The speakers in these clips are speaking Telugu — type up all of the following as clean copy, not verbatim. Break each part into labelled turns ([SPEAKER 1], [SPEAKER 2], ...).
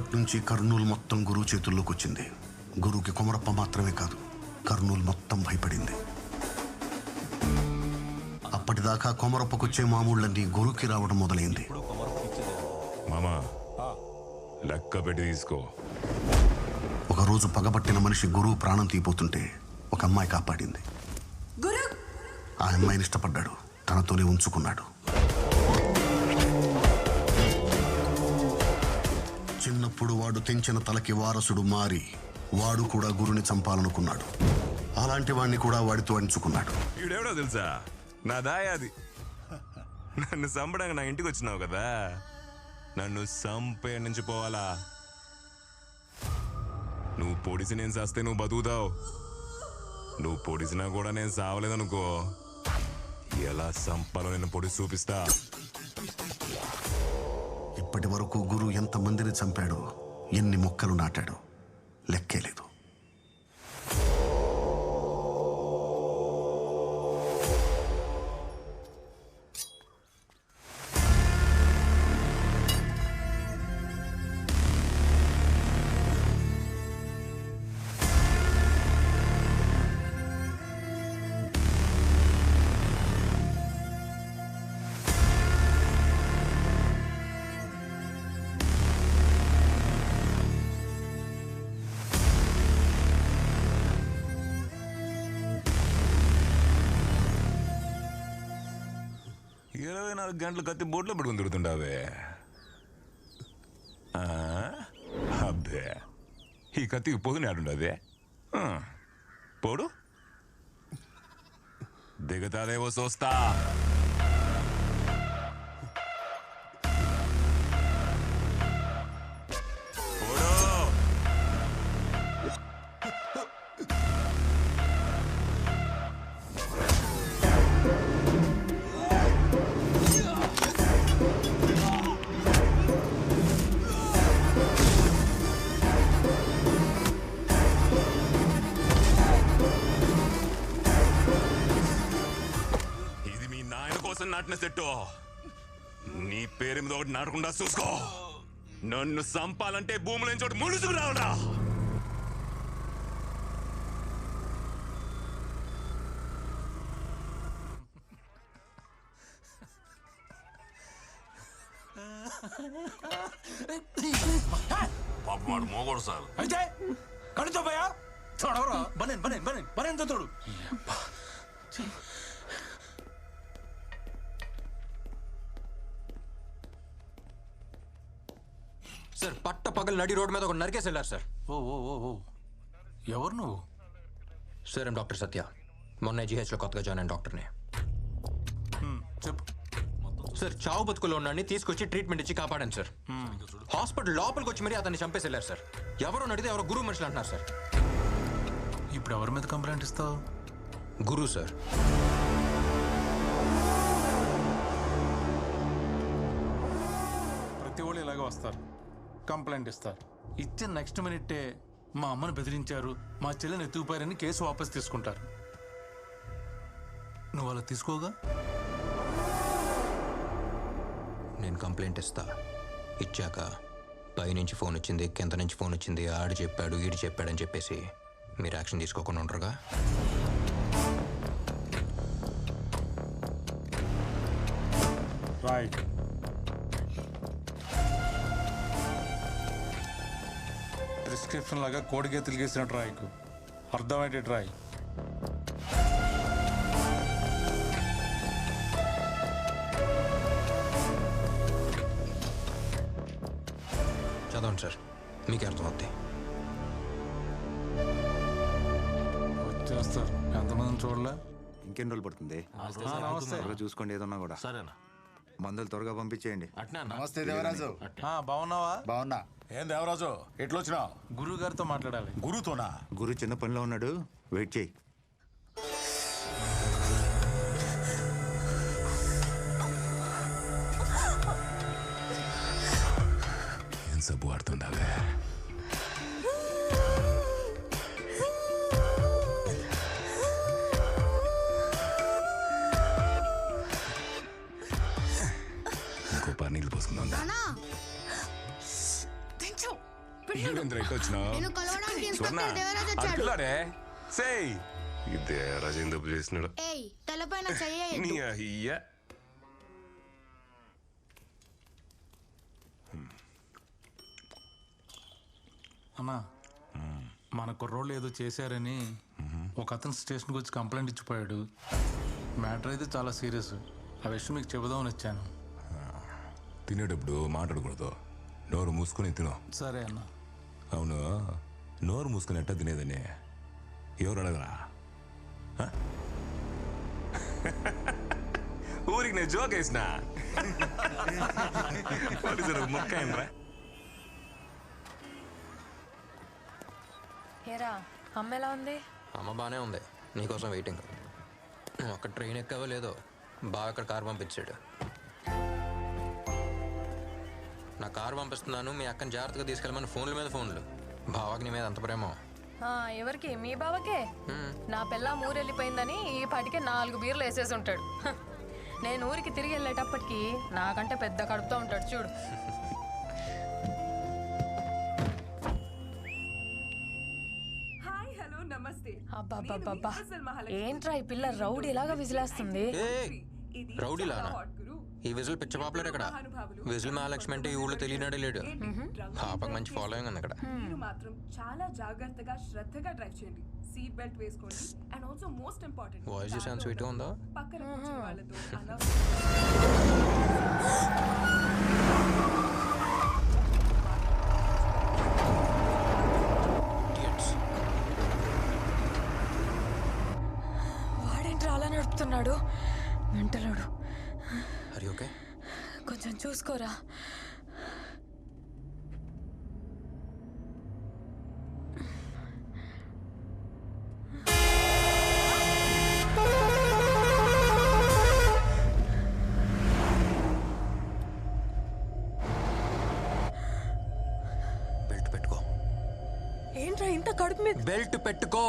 [SPEAKER 1] అప్పటి నుంచి కర్నూలు మొత్తం గురువు చేతుల్లోకి వచ్చింది. గురువుకి కొమరప్ప మాత్రమే కాదు, కర్నూలు మొత్తం భయపడింది. అప్పటిదాకా కొమరప్పకొచ్చే మామూళ్ళన్నీ గురువుకి రావడం మొదలైంది.
[SPEAKER 2] మామా లెక్క పెట్టి తీసుకో.
[SPEAKER 1] ఒకరోజు పగబట్టిన మనిషి గురువు ప్రాణం తీపోతుంటే ఒక అమ్మాయి కాపాడింది. ఆ అమ్మాయిని ఇష్టపడ్డాడు, తనతోనే ఉంచుకున్నాడు. చిన్నప్పుడు వాడు తెంచిన తలకి వారసుడు మారి వాడు కూడా గురుని చంపాలనుకున్నాడు. అలాంటి వాడిని కూడా వాడితో అంచుకున్నాడు.
[SPEAKER 2] ఈడెవడో తెలుసా? నా దాయాది. నన్ను చంపడానికి నా ఇంటికి వచ్చినావు కదా, నన్ను చంపే నుంచి పోవాలా? నువ్వు పొడిసి నేను చస్తే నువ్వు బతుకుతావు. నువ్వు పొడిసినా కూడా నేను సావలేదనుకో, ఎలా చంపాలో నేను పొడిసి చూపిస్తా.
[SPEAKER 1] ఇప్పటి వరకు గురు ఎంతమందిని చంపాడో, ఎన్ని మొక్కలు నాటాడో లెక్కే లేదు.
[SPEAKER 2] గంటలు కత్తి బోట్లో పెట్టుకుని తిరుగుతుంటావే. అబ్బే, ఈ కత్తికి పొదుని ఆడుండదే. పోడు దిగతాదేవో చూస్తా. నాటిన సెట్టు నీ పేరు మీద ఒకటి నాటకుండా చూసుకో. నన్ను చంపాలంటే భూముల చోటు ముడుచుకు రావడా.
[SPEAKER 3] పాపమాడు మోగోడు సార్.
[SPEAKER 4] అయితే కడుతో పోయా చూడవరా బనేన్ బనేన్ బనేన్ బనేన్ తో తోడు.
[SPEAKER 5] సార్ పట్ట పగలు నడి రోడ్ మీద ఒక నరికేసి వెళ్ళారు సార్.
[SPEAKER 4] ఓ ఓ ఓ ఓ ఎవరు నువ్వు?
[SPEAKER 5] సార్ ఏం డాక్టర్ సత్య, మొన్న జీహెచ్లో కొత్తగా జాయిన్ అయిన డాక్టర్ని.
[SPEAKER 4] చెప్పు.
[SPEAKER 5] సార్ చావు బతుకులో ఉన్నాడిని తీసుకొచ్చి ట్రీట్మెంట్ ఇచ్చి కాపాడాను సార్. హాస్పిటల్ లోపలికి వచ్చి మరీ అతన్ని చంపేసి వెళ్ళారు సార్. ఎవరో నడితే ఎవరో గురువు మనుషులు అంటున్నారు సార్.
[SPEAKER 4] ఇప్పుడు ఎవరి మీద కంప్లైంట్ ఇస్తావు?
[SPEAKER 5] గురువు సార్.
[SPEAKER 4] ప్రతి వాళ్ళు ఇలాగే వస్తారు, కంప్లైంట్ ఇస్తారు. ఇచ్చిన నెక్స్ట్ మినిట్టే మా అమ్మను బెదిరించారు, మా చెల్లిని ఎత్తుకుపోయారని కేసు వాపస్ తీసుకుంటారు. నువ్వు అలా తీసుకోగా?
[SPEAKER 5] నేను కంప్లైంట్ ఇస్తా, ఇచ్చాక పైనుంచి ఫోన్ వచ్చింది, కింద నుంచి ఫోన్ వచ్చింది, ఆడు చెప్పాడు ఈడు చెప్పాడని చెప్పేసి మీరు యాక్షన్ తీసుకోకుండా ఉంటారుగా.
[SPEAKER 4] రైట్. ప్రిస్క్రిప్షన్ లాగా కోడికే తిరిగేసినట్టు రాయకు, అర్థమయ్యేటట్టు రాయి.
[SPEAKER 5] చదవండి సార్, మీకే అర్థమవుతాయి.
[SPEAKER 4] వచ్చేస్తారు. ఎంతమందిని చూడలే?
[SPEAKER 6] ఇంకెన్ని రోజులు పడుతుంది? త్వరగా చూసుకోండి, ఏదన్నా కూడా.
[SPEAKER 3] సరేనా?
[SPEAKER 6] మందులు త్వరగా పంపించేయండి.
[SPEAKER 7] నమస్తే దేవరాజు.
[SPEAKER 4] బాగున్నావా?
[SPEAKER 7] బాగున్నా. ఏం దేవరాజు ఎట్లొచ్చినావు?
[SPEAKER 4] గురువు గారితో మాట్లాడాలి.
[SPEAKER 7] గురుతోనా?
[SPEAKER 6] గురు చిన్న పనిలో ఉన్నాడు, వెయిట్ చేయి.
[SPEAKER 2] ఏం సబ్బు ఆడుతుందావే? ఇంకో పని నీళ్ళు పోసుకుందా? ఈవెంద్ర ఎట్టు వచ్చినావు
[SPEAKER 3] నేను కలవడానికి
[SPEAKER 2] స్వర్ణ
[SPEAKER 3] ఇన్స్పెక్టర్ దేవరాజ్ వచ్చాడు.
[SPEAKER 2] అంటున్నాడే సేయ్ ఈ దేవరాజు ఎందుకు చేసినాడు
[SPEAKER 3] ఏయ్ తలపైన చెయ్యి
[SPEAKER 2] నీ అయ్యా
[SPEAKER 4] అన్నా మన కుర్రోళ్ళు ఏదో చేశారని ఒక అతను స్టేషన్కి వచ్చి కంప్లైంట్ ఇచ్చిపోయాడు. మ్యాటర్ అయితే చాలా సీరియస్. ఆ విషయం మీకు చెబుదామని వచ్చాను.
[SPEAKER 2] తినేటప్పుడు మాట్లాడకూడదు, నోరు మూసుకొని తిను.
[SPEAKER 4] సరే అన్న.
[SPEAKER 2] అవును, నోరు మూసుకొని ఎట్టా తినేదని ఎవరు అడగరా? ఆ? ఊరికి నేను జోక్ వేసిన మొక్క ఏంట్రా?
[SPEAKER 8] ఏరా అమ్మ ఎలా ఉంది?
[SPEAKER 5] అమ్మ బాగానే ఉంది, నీకోసం వెయిటింగ్. ఒక్క ట్రైన్ ఎక్కవో లేదో బాగా అక్కడ కారు పంపించాడు. నా కారు పంపిస్తున్నాను, మీ అక్కని జాగ్రత్తగా తీసుకెళ్ళమని ఫోన్ల మీద ఫోన్లు. బావాకి నీ మీద అంత ప్రేమ.
[SPEAKER 8] ఎవరికి? మీ బావకే. నా పిల్ల ఊరెళ్ళిపోయిందని ఈ పాటికే 4 బీర్లు వేసేసి ఉంటాడు. నేను ఊరికి తిరిగి వెళ్ళేటప్పటికి నాకంటే పెద్ద కడుపుతో ఉంటాడు చూడు. అబ్బా ఏంట్రా ఈ పిల్ల రౌడీలాగా విజిలేస్తుంది.
[SPEAKER 5] రౌడీలానా? ఈ విజిల్ పిచ్చ పాపులర్ ఇక్కడ. విజిల్ మహాలక్ష్మి అంటే ఈ ఊళ్ళో తెలియనాడే లేడు. పాపకు మంచి ఫాలోయింగ్ ఉంది ఇక్కడ.
[SPEAKER 9] మీరు మాత్రం చాలా జాగ్రత్తగా శ్రద్ధగా డ్రైవ్ చేయండి. సీట్ బెల్ట్ వేసుకోండి. And also most important,
[SPEAKER 5] voice చూసాను స్వీట్ ఉందో.
[SPEAKER 9] పక్కన కూర్చున్న వాళ్ళతో
[SPEAKER 8] వాడేంట్రా అలా నడుపుతున్నాడు? మెంటలోడు.
[SPEAKER 5] హరి ఓకే,
[SPEAKER 8] కొంచెం చూసుకోరా.
[SPEAKER 5] బెల్ట్ పెట్టుకో.
[SPEAKER 8] ఏంట్రా ఇంత కడుపు మీద?
[SPEAKER 5] బెల్ట్ పెట్టుకో.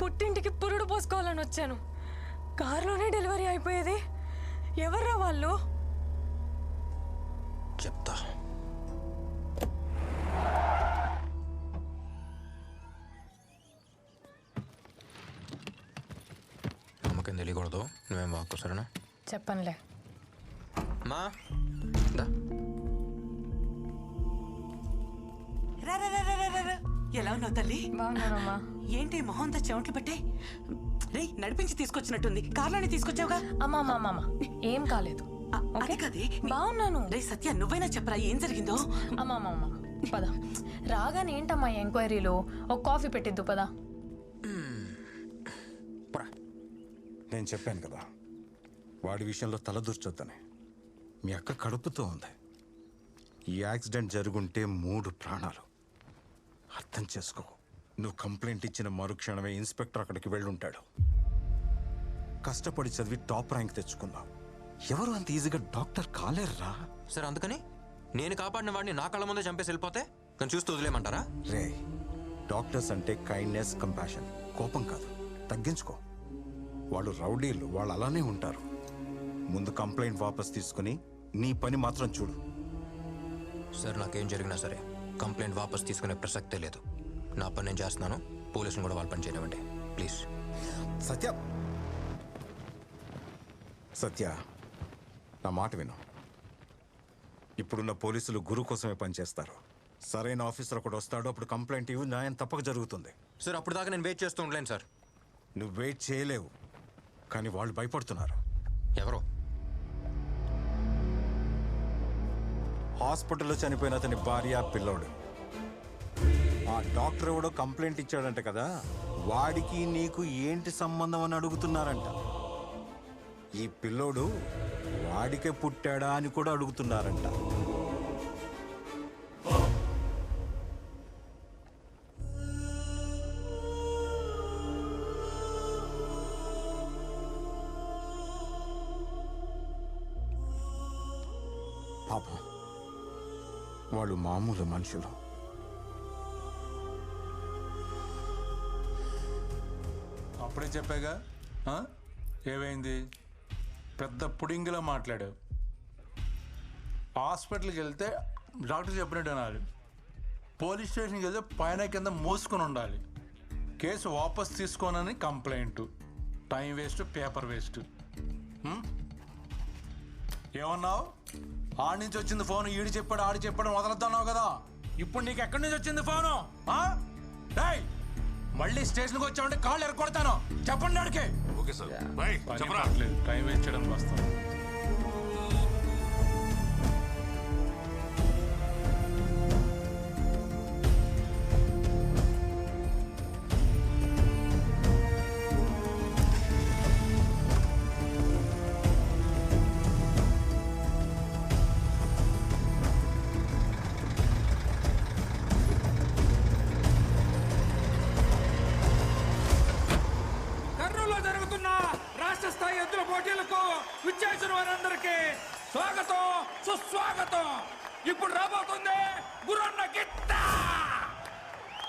[SPEAKER 8] పుట్టింటికి పురుడు పోసుకోవాలని వచ్చాను. కారులోనే డెలివరీ అయిపోయేది. ఎవర్రా వాళ్ళు?
[SPEAKER 5] చెప్తా. అమ్మకేం తెలియకూడదు, నువ్వేం వాక్కు సరేనా?
[SPEAKER 8] చెప్పనులే.
[SPEAKER 5] మా దా
[SPEAKER 10] రా రా రా రా రా రా. ఎలా ఉన్నావు తల్లి?
[SPEAKER 8] బాగున్నానమ్మా.
[SPEAKER 10] ఏంటి మొహం అంతా చెమట్లు పట్టే? రే నడిపించి తీసుకొచ్చినట్టుంది. కార్లోనే తీసుకొచ్చావుగా?
[SPEAKER 8] అమ్మా ఏం కాలేదు.
[SPEAKER 10] అది కదే.
[SPEAKER 8] బాగున్నాను.
[SPEAKER 10] రే సత్య నువ్వైనా చెప్పరా ఏం జరిగిందో?
[SPEAKER 8] అమ్మా పద. రాగానే ఏంటమ్మా ఎంక్వైరీలో ఒక కాఫీ పెట్టిద్దు పద.
[SPEAKER 7] నేను చెప్పాను కదా వాడి విషయంలో తలదూర్చొద్దని. మీ అక్క కడుపుతో ఉంది. ఈ యాక్సిడెంట్ జరుగుంటే 3 ప్రాణాలు. అర్థం చేసుకో. నువ్వు కంప్లైంట్ ఇచ్చిన మరుక్షణమే ఇన్స్పెక్టర్ అక్కడికి వెళ్ళుంటాడు. కష్టపడి చదివి టాప్ ర్యాంక్ తెచ్చుకున్నావు. ఎవరు అంత ఈజీగా డాక్టర్ కాలేరురా.
[SPEAKER 5] సార్ అందుకని నేను కాపాడిన వాడిని నా కళ్ళ ముందే చంపేసి వెళ్ళిపోతే నేను చూస్తూ వదిలేమంటారా?
[SPEAKER 7] రే డాక్టర్స్ అంటే కైండ్నెస్, కంపాషన్, కోపం కాదు. తగ్గించుకో. వాళ్ళు రౌడీలు, వాళ్ళు అలానే ఉంటారు. ముందు కంప్లైంట్ వాపస్ తీసుకుని నీ పని మాత్రం చూడు.
[SPEAKER 5] సార్ నాకేం జరిగినా సరే కంప్లైంట్ వాపస్ తీసుకునే ప్రసక్తే లేదు. నా పని నేను చేస్తున్నాను. పోలీసులు కూడా వాళ్ళ పని చేయనివ్వండి ప్లీజ్.
[SPEAKER 7] సత్య నా మాట విను. ఇప్పుడున్న పోలీసులు గురు కోసమే పనిచేస్తారు. సరైన ఆఫీసర్ ఒకటి వస్తాడు, అప్పుడు కంప్లైంట్ ఇవ్వు, న్యాయం తప్పక జరుగుతుంది.
[SPEAKER 5] సార్ అప్పుడు దాకా నేను వెయిట్ చేస్తూ ఉండలేను సార్.
[SPEAKER 7] నువ్వు వెయిట్ చేయలేవు, కానీ వాళ్ళు భయపడుతున్నారు.
[SPEAKER 5] ఎవరో
[SPEAKER 7] హాస్పిటల్లో చనిపోయిన అతని భార్య, పిల్లోడు. ఆ డాక్టర్ ఎవడో కంప్లైంట్ ఇచ్చాడంట కదా, వాడికి నీకు ఏంటి సంబంధం అని అడుగుతున్నారంట. ఈ పిల్లోడు వాడికే పుట్టాడా అని కూడా అడుగుతున్నారంట. పాపం వాళ్ళు మామూలు మనుషులు.
[SPEAKER 4] అప్పుడే చెప్పాగా ఏమైంది? పెద్ద పుడింగిలా మాట్లాడావు. హాస్పిటల్కి వెళ్తే డాక్టర్ చెప్పినట్టు అనాలి. పోలీస్ స్టేషన్కి వెళ్తే పైన కింద మోసుకొని ఉండాలి. కేసు వాపస్ తీసుకోనని complaint. Time waste, paper waste. ఏమన్నావు? ఆడి నుంచి వచ్చింది ఫోన్, ఈడు చెప్పాడు ఆడి చెప్పాడు వదలద్దన్నావు కదా. ఇప్పుడు నీకు ఎక్కడి నుంచి వచ్చింది ఫోను? మళ్ళీ స్టేషన్కి వచ్చామంటే కాళ్ళు ఎరగొడతాను. చెప్పండి అడిగే.
[SPEAKER 2] Okay sir.
[SPEAKER 4] టైం వేస్ట్ చేయడానికి వస్తాను.
[SPEAKER 11] స్వాగతం, సుస్వాగతం. ఇప్పుడు రాబోతుంది గురన్న గిత్త.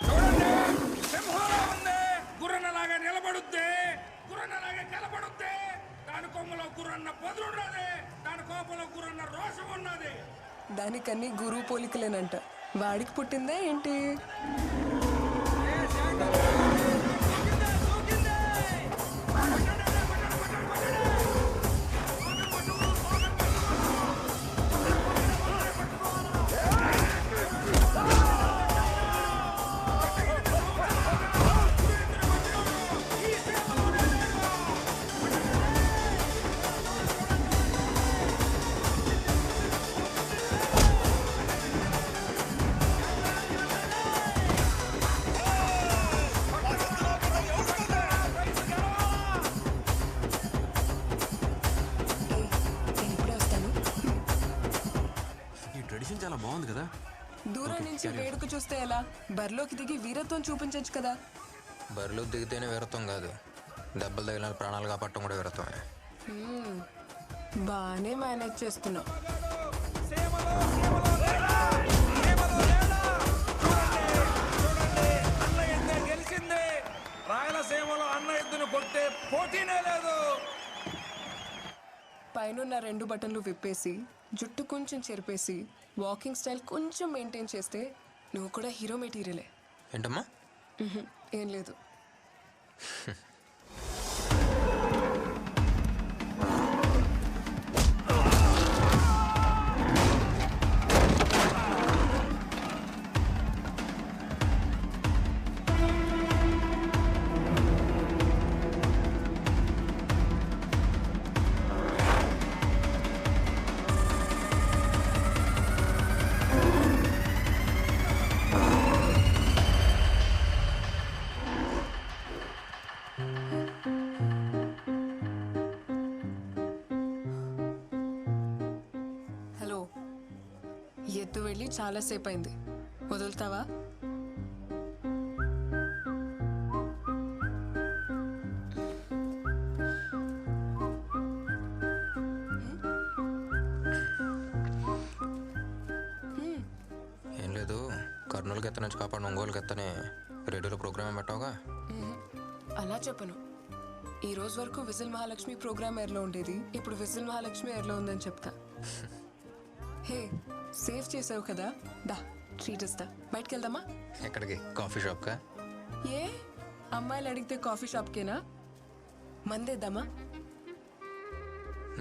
[SPEAKER 11] చూడండి, సింహంలా ఉంది. గుర్రన్నలాగా నిలబడుద్ది, గుర్రన్నలాగా నిలబడుద్ది. దాని కొమ్మలో గుర్రన్న పదులు ఉన్నది, దాని కోపంలో గుర్రన్న రోషం ఉన్నది.
[SPEAKER 9] దానికన్నీ గురువు పోలికలేనంట. వాడికి పుట్టిందా ఏంటి?
[SPEAKER 5] చాలా బాగుంది కదా.
[SPEAKER 9] దూరం నుంచి వేడుక చూస్తే ఎలా? బరిలోకి దిగి వీరత్వం చూపించచ్చు కదా.
[SPEAKER 5] బరిలో దిగితేనే వీరత్వం కాదు, దెబ్బలు తగిలిన ప్రాణాలు కాపాడటం కూడా వీరత్వమే.
[SPEAKER 9] బాగానే మేనేజ్ చేస్తున్నావు.
[SPEAKER 11] గెలిచింది. రాయలసీమలో అన్న ఎద్దును కొట్టే పోటీనే లేదు.
[SPEAKER 9] పైన 2 బటన్లు విప్పేసి, జుట్టు కొంచెం చెరిపేసి, వాకింగ్ స్టైల్ కొంచెం మెయింటైన్ చేస్తే నువ్వు కూడా హీరో మెటీరియలే.
[SPEAKER 5] ఏంటమ్మా?
[SPEAKER 9] ఏం లేదు. ఎత్తు వెళ్ళి చాలాసేపు అయింది. వదులుతావా?
[SPEAKER 5] ఏం లేదు, కర్నూలుకి ఎత్త నుంచి కాపాడు ఒంగోలుకి ఎత్తనే రేడియోలో ప్రోగ్రామ్ పెట్టావుగా.
[SPEAKER 9] అలా చెప్పను. ఈ రోజు వరకు విజిల్ మహాలక్ష్మి ప్రోగ్రామ్ ఎయిర్లో ఉండేది, ఇప్పుడు విజిల్ మహాలక్ష్మి ఎయిర్లో ఉందని చెప్తా. హే, సేవ్ చేసావు కదా, దా ట్రీట్ ఇస్తా. బయటకు వెళ్దామా?
[SPEAKER 5] ఎక్కడికి? కాఫీ షాప్కా?
[SPEAKER 9] ఏ అమ్మాయిలు అడిగితే కాఫీ షాప్కేనా? మందేద్దామా?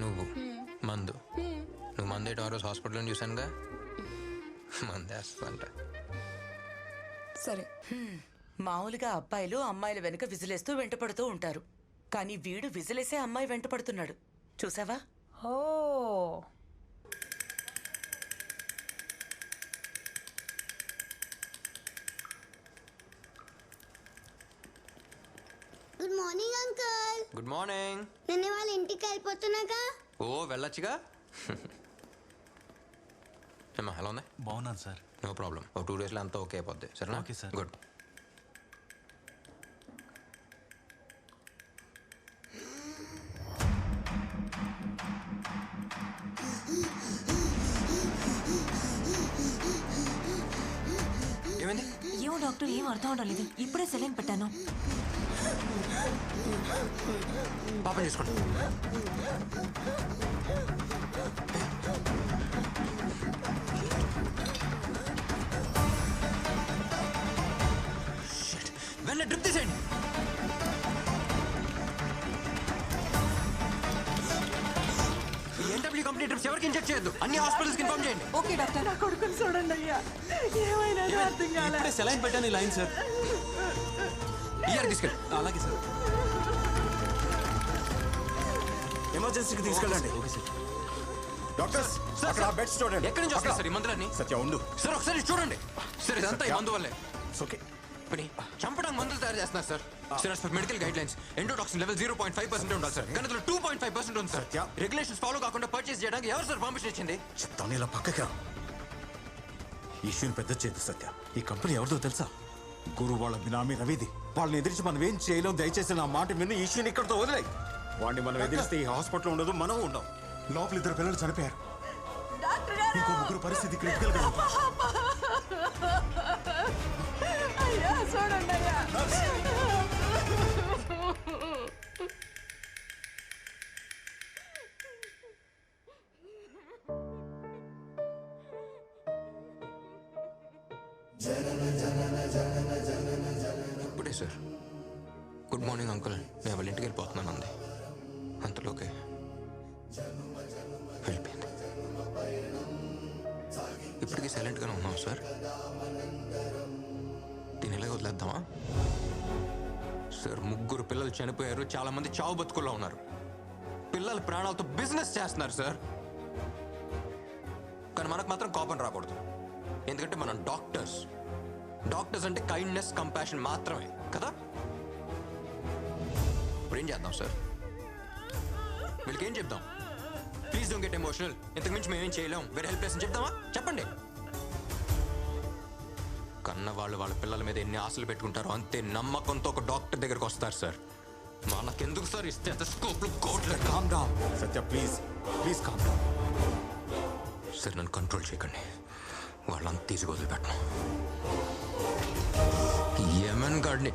[SPEAKER 5] నువ్వు మందు నువ్వు మందేటి ఆ రోజు హాస్పిటల్లో చూశానుగా. మందేస్తా.
[SPEAKER 9] సరే.
[SPEAKER 10] మామూలుగా అబ్బాయిలు అమ్మాయిల వెనుక విజిలేస్తూ వెంటపడుతూ ఉంటారు, కానీ వీడు విజిలేసే అమ్మాయి వెంటపడుతున్నాడు. చూసావా?
[SPEAKER 8] Oh
[SPEAKER 3] good morning uncle.
[SPEAKER 5] Good morning.
[SPEAKER 3] నేను వాళ్ళ ఇంటికి వెళ్ళిపోతున్నాగా.
[SPEAKER 5] ఓ వెళ్ళొచ్చుగా. ఏమా ఎలా ఉంది?
[SPEAKER 12] బాగున్నాను సార్.
[SPEAKER 5] No problem. ఒక 2 డేస్లో అంతా ఓకే అయిపోద్ది. సరేనా?
[SPEAKER 12] Okay sir.
[SPEAKER 5] గుడ్. ఏమైంది?
[SPEAKER 13] ఏమో డాక్టర్, ఏం అర్థం అవడం లేదు. ఇప్పుడే సెలైన్ పెట్టాను.
[SPEAKER 5] పాపం చేసుకోండి. వెళ్ళి డ్రిప్ తీసేయండి. ఎన్డబ్ల్యూ కంపెనీ డ్రిప్స్ ఎవరికి ఇంజెక్ట్ చేయొద్దు. అన్ని హాస్పిటల్స్కి ఇన్ఫార్మ్ చేయండి.
[SPEAKER 10] Okay doctor. నా కొడుకుని చూడండి అయ్యా, ఏమైనా అర్థం కాలే.
[SPEAKER 12] ఇప్పుడే సెలైన్ పెట్టాను. ఈ లైన్ సార్.
[SPEAKER 5] ఇయర్ తీసుకెళ్ళి.
[SPEAKER 12] అలాగే సార్.
[SPEAKER 7] ఎమర్జెన్సీకి తీసుకెళ్ళండి.
[SPEAKER 12] Okay sir.
[SPEAKER 7] డాక్టర్స్, అక్కడ ఆ బెడ్స్ చూడండి.
[SPEAKER 5] ఎక్కడి నుంచి వస్తారు సార్ ఈ మందులన్నీ?
[SPEAKER 7] సత్య ఉండు.
[SPEAKER 5] సార్ ఒకసారి చూడండి. సార్ ఇదంతా ఈ మందు వల్లే.
[SPEAKER 7] ఓకే.
[SPEAKER 5] ఇప్పుడు చంపడానికి మందులు తయారు చేస్తున్నారు sir. Sir as per medical guide lines endotoxin level 0.5% ఉండాలి సార్. కానీ అందులో 2.5% ఉంది సార్. రెగ్యులేషన్స్ ఫాలో కాకుండా పర్చేస్ చేయడానికి ఎవరు సార్ పర్మిషన్ ఇచ్చింది?
[SPEAKER 7] చెప్తాను, ఇలా పక్కకి రా. ఇష్యూని పెద్ద చేయదు సత్య. ఈ కంపెనీ ఎవరిదో తెలుసా? గురు వాళ్ళ బినామీ రవిది. వాళ్ళని ఎదిరించి మనం ఏం చేయలేం. దయచేసి నా మాట విని ఇష్యూని ఇక్కడితో వదిలేయి. వాడిని మనం ఎదిరిస్తే ఈ హాస్పిటల్ ఉండదు, మనం ఉండం.
[SPEAKER 1] లోపల 2 పిల్లలు చనిపోయారు. ఇంకో 3 పరిస్థితి క్రిటికల్ గా ఉంది.
[SPEAKER 10] అయ్యా చూడండి అయ్యా.
[SPEAKER 5] ఇప్పుడే సార్ గుడ్ మార్నింగ్ అంకుల్, నేను వాళ్ళ ఇంటికి వెళ్ళిపోతున్నాను అంది. అంతలోకే వెళ్ళిపోయింది. ఇప్పటికీ సైలెంట్గానే ఉన్నాం సార్. దీని ఇలాగ వదిలేద్దామా సార్? 3 పిల్లలు చనిపోయారు, చాలా మంది చావు బతుకుల్లో ఉన్నారు. పిల్లల ప్రాణాలతో బిజినెస్ చేస్తున్నారు సార్. కానీ మనకు మాత్రం కోపం రాకూడదు, ఎందుకంటే మనం డాక్టర్స్. డాక్టర్స్ అంటే కైండ్నెస్, కంపాషన్ మాత్రమే కదా. ఇప్పుడు ఏం చేద్దాం సార్? వీళ్ళకి ఏం చెప్దాం? ప్లీజ్ డోంట్ గెట్ ఎమోషనల్, ఇంతకు మించి మేమేం చేయలేం, వెరీ హెల్ప్లెస్ అని చెప్దామా? చెప్పండి. కన్న వాళ్ళు వాళ్ళ పిల్లల మీద ఎన్ని ఆశలు పెట్టుకుంటారో అంతే నమ్మకంతో ఒక డాక్టర్ దగ్గరకు వస్తారు సార్. మనకెందుకు సార్ ఈ స్టెథోస్కోప్లు, కోట్లు?
[SPEAKER 7] Calm down Satya, please please calm down.
[SPEAKER 5] Sir నన్ను కంట్రోల్ చేయకండి, వాళ్ళంతా తీసుకు వదిలిపెట్టను. యమన్ గాడిని